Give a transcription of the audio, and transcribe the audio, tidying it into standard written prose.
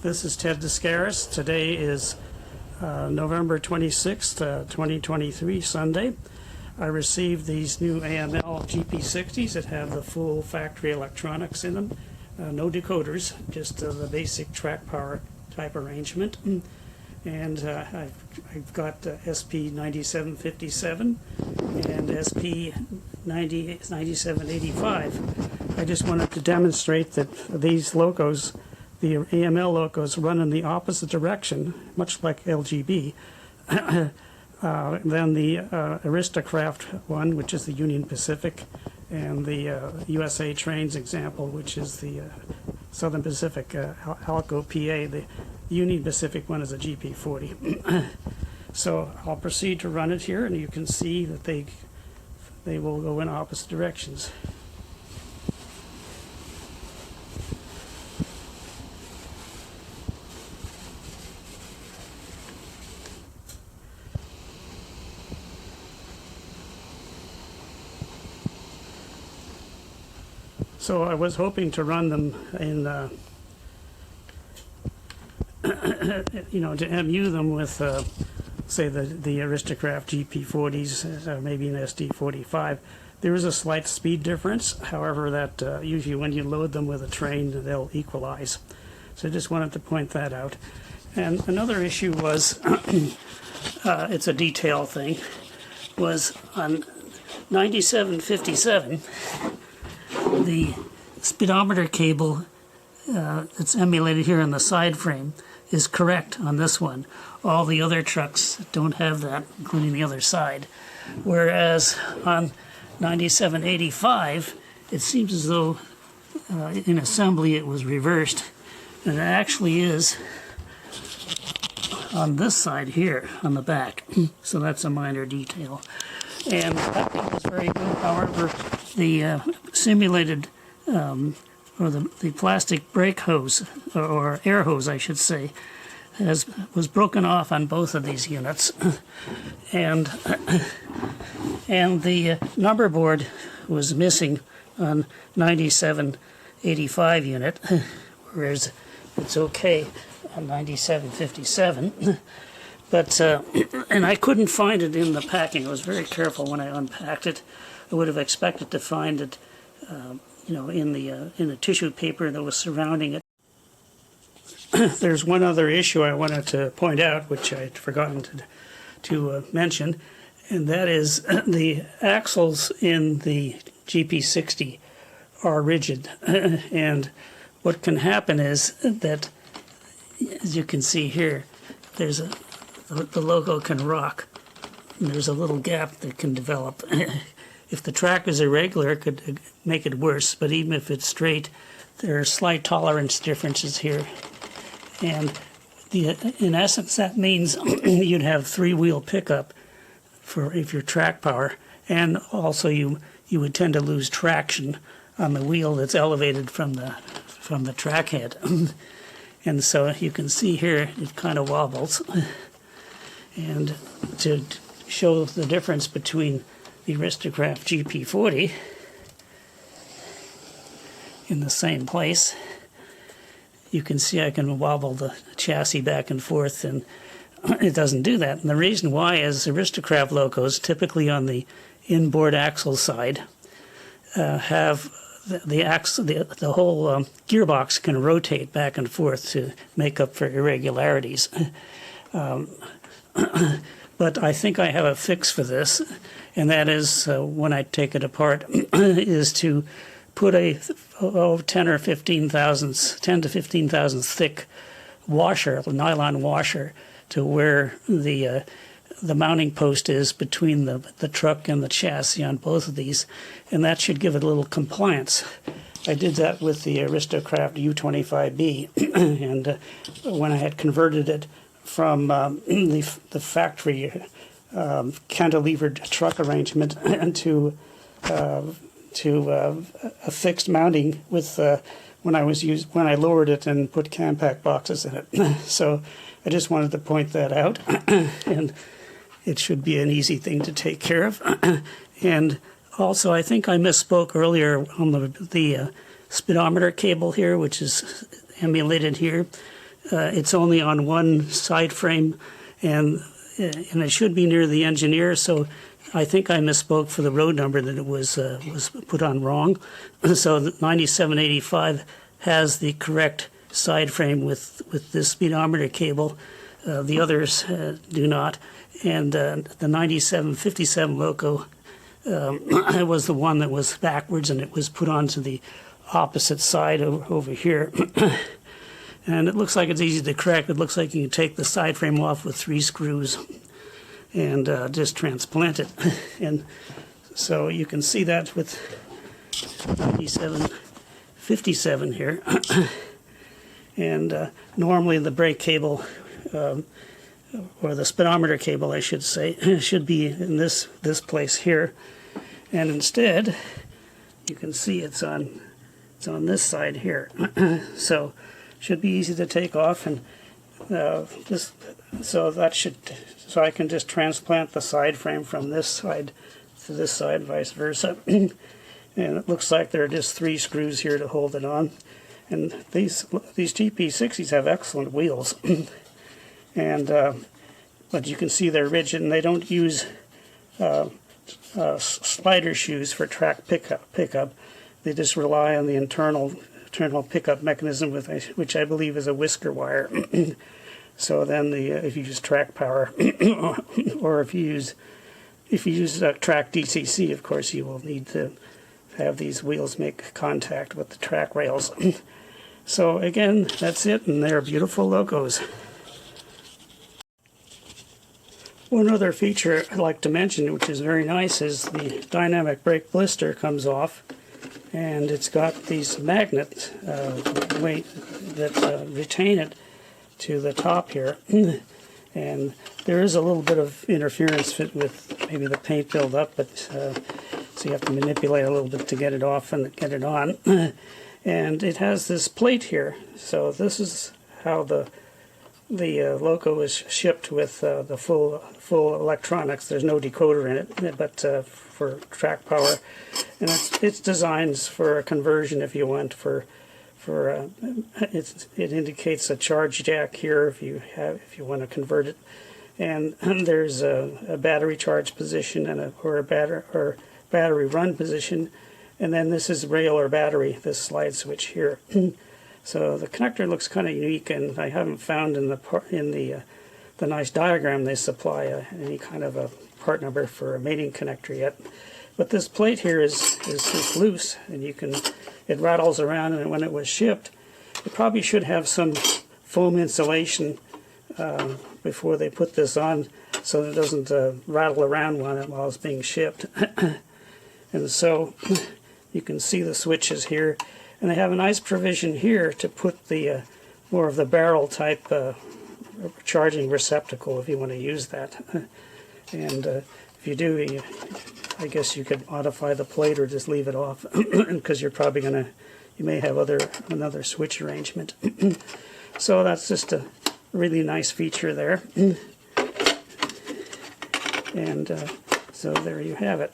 This is Ted Doskaris. Today is November 26th, 2023, Sunday. I received these new AML GP60s that have the full factory electronics in them. No decoders, just the basic track power type arrangement. And I've got SP9757 and SP9785. I just wanted to demonstrate that these locos, the AML locos, run in the opposite direction, much like LGB, than the Aristo-Craft one, which is the Union Pacific, and the USA Trains example, which is the Southern Pacific Alco PA. The Union Pacific one is a GP40. So I'll proceed to run it here, and you can see that they will go in opposite directions. So I was hoping to run them in, to MU them with, say, the Aristo-Craft GP40s, maybe an SD45. There is a slight speed difference. However, that usually when you load them with a train, they'll equalize. So I just wanted to point that out. And another issue was, it's a detail thing, was on 9757. The speedometer cable that's emulated here on the side frame is correct on this one. All the other trucks don't have that, including the other side. Whereas on 9785, it seems as though in assembly it was reversed. And it actually is on this side here, on the back. So that's a minor detail. And that was very good. However, the simulated, or the plastic brake hose, or air hose, I should say, was broken off on both of these units, and the number board was missing on 9785 unit, whereas it's okay on 9757. But, and I couldn't find it in the packing. I was very careful when I unpacked it. I would have expected to find it, in the tissue paper that was surrounding it. There's one other issue I wanted to point out, which I'd forgotten to mention, and that is the axles in the GP60 are rigid. And what can happen is that, as you can see here, there's the logo can rock, and there's a little gap that can develop. If the track is irregular, it could make it worse, but even if it's straight, there are slight tolerance differences here. And in essence, that means you'd have three-wheel pickup for if your track power, and also you would tend to lose traction on the wheel that's elevated from the track head. And so you can see here, it kind of wobbles. And to show the difference between the Aristo-Craft GP40 in the same place, you can see I can wobble the chassis back and forth, and it doesn't do that. And the reason why is Aristo-Craft locos, typically on the inboard axle side, have the whole gearbox can rotate back and forth to make up for irregularities. But I think I have a fix for this, and that is when I take it apart, is to put a 10 to 15 thousandths thick washer, a nylon washer, to where the mounting post is between the truck and the chassis on both of these, and that should give it a little compliance. I did that with the Aristo-Craft U25B, and when I had converted it from the factory cantilevered truck arrangement to a fixed mounting with when I lowered it and put Campact boxes in it. So I just wanted to point that out, and it should be an easy thing to take care of. And also, I think I misspoke earlier on the speedometer cable here, which is emulated here. it's only on one side frame, and it should be near the engineer, so I think I misspoke for the road number that it was put on wrong. So the 9785 has the correct side frame with this speedometer cable. The others do not. And the 9757 loco was the one that was backwards, and it was put onto the opposite side over here. And it looks like it's easy to correct. It looks like you can take the side frame off with 3 screws and just transplant it. And so you can see that with 9757 here. And normally the brake cable, or the speedometer cable I should say, should be in this place here. And instead, you can see it's on this side here. So should be easy to take off, and so I can just transplant the side frame from this side to this side, vice versa. And it looks like there are just 3 screws here to hold it on. And these GP60s have excellent wheels. And but you can see they're rigid, and they don't use slider shoes for track pickup. They just rely on the internal pickup mechanism, which I believe is a whisker wire. So then if you use track power, or if you use track DCC, of course you will need to have these wheels make contact with the track rails. So again, that's it, and they're beautiful locos. One other feature I'd like to mention, which is very nice, is the dynamic brake blister comes off, and it's got these magnets that retain it to the top here. And there is a little bit of interference with maybe the paint buildup, but so you have to manipulate a little bit to get it off and get it on. And it has this plate here, so this is how the loco is shipped with the full electronics. There's no decoder in it, but for track power, and it's designed for a conversion if you want it indicates a charge jack here if you want to convert it, and there's a battery charge position and a battery run position, and then this is rail or battery, this slide switch here. So the connector looks kind of unique, and I haven't found in the nice diagram they supply any kind of a part number for a mating connector yet. But this plate here is loose, and it rattles around, and when it was shipped, it probably should have some foam insulation before they put this on, so that it doesn't rattle around while it's being shipped. And so you can see the switches here, and they have a nice provision here to put the more of the barrel type charging receptacle if you want to use that. And if you do, I guess you could modify the plate or just leave it off, because you're probably you may have another switch arrangement. So that's just a really nice feature there. And so there you have it.